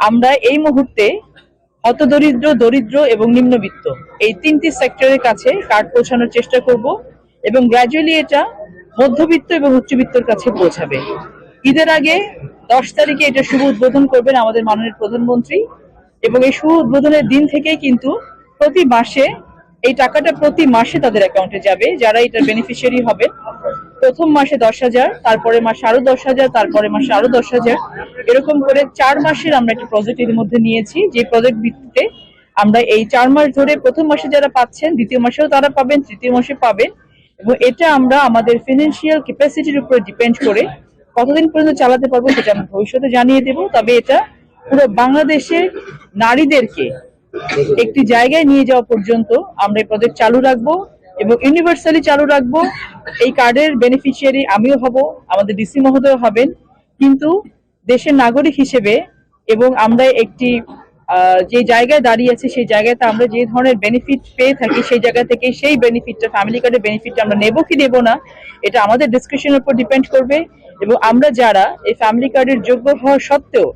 আমরা এই মুহূর্তে হতদরিদ্র, দরিদ্র এবং নিম্নবিত্ত এই তিনটি সেক্টরের কাছে কার্ড পৌঁছানোর চেষ্টা করব এবং গ্র্যাজুয়ালি এটা মধ্যবিত্ত এবং উচ্চবিত্তর কাছে পৌঁছাবে। ঈদের আগে 10 তারিখে এটা শুভ উদ্বোধন করবেন আমাদের মাননীয় প্রধানমন্ত্রী এবং এই শুভ উদ্বোধনের দিন থেকেই কিন্তু প্রতি মাসে এই টাকাটা প্রতি মাসে তাদের অ্যাকাউন্টে যাবে যারা এটার বেনিফিশিয়ারি হবে। প্রথম মাসে 10,000, তারপরে মাসে আরো 10,000, তারপরে মাসে আরো 10,000, এরকম করে 4 মাসের আমরা একটা প্রজেক্ট এর মধ্যে নিয়েছি, যে প্রজেক্ট ভিত্তিতে আমরা এই 4 মাস ধরে প্রথম মাসে যারা পাচ্ছেন দ্বিতীয় মাসেও তারা পাবেন, তৃতীয় মাসে পাবেন এবং এটা আমরা আমাদের ফিনান্সিয়াল ক্যাপাসিটির উপর ডিপেন্ড করে কতদিন পর্যন্ত চালাতে পারবো সেটা আমরা ভবিষ্যতে জানিয়ে দেব। তবে এটা পুরো বাংলাদেশের নারীদেরকে একটি জায়গায় নিয়ে যাওয়া পর্যন্ত আমরা এই প্রজেক্ট চালু রাখবো এবং ইউনিভার্সালি চালু রাখবো। এই কার্ডের বেনিফিশিয়ারি আমিও হব, আমাদের ডিসি মহোদয় হবেন, কিন্তু দেশের নাগরিক হিসেবে এবং আমরা একটি যে জায়গায় দাঁড়িয়ে আছি সেই জায়গাতে আমরা যে ধরনের বেনিফিট পেয়ে থাকি সেই জায়গা থেকে সেই বেনিফিটটা, ফ্যামিলি কার্ডের বেনিফিটটা আমরা নেব কি নেব না এটা আমাদের ডিসকাশনের উপর ডিপেন্ড করবে। এবং আমরা যারা এই ফ্যামিলি কার্ডের যোগ্য হওয়া সত্ত্বেও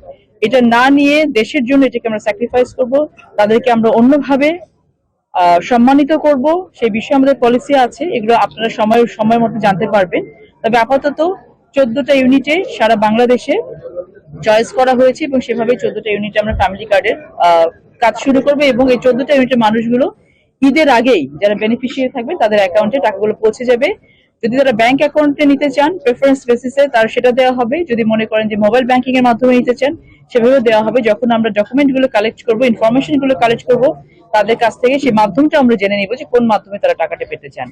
এটা না নিয়ে দেশের জন্য এটাকে আমরা স্যাক্রিফাইস করব, তাদেরকে আমরা অন্যভাবে সম্মানিত করব। সেই বিষয়ে আমাদের পলিসি আছে, এগুলো আপনারা সময় মতো জানতে পারবেন। তবে আপাতত 14টা ইউনিটে সারা বাংলাদেশে চয়েস করা হয়েছে এবং সেভাবে 14টা ইউনিটে আমরা ফ্যামিলি কার্ডের কাজ শুরু করবো এবং এই 14টা ইউনিটের মানুষগুলো ঈদের আগেই যারা বেনিফিশিয়ারি থাকবে তাদের অ্যাকাউন্টে টাকাগুলো পৌঁছে যাবে। যদি তারা ব্যাংক অ্যাকাউন্টে নিতে চান প্রেফারেন্স বেসিসে তার সেটা দেওয়া হবে, যদি মনে করেন যে মোবাইল ব্যাংকিং এর মাধ্যমে নিতে চান সেভাবে দেওয়া হবে। যখন আমরা ডকুমেন্ট গুলো কালেক্ট করবো, ইনফরমেশন গুলো কালেক্ট করবো তাদের কাছ থেকে, সেই মাধ্যমটা আমরা জেনে নিব যে কোন মাধ্যমে তারা টাকাটা পেতে চান।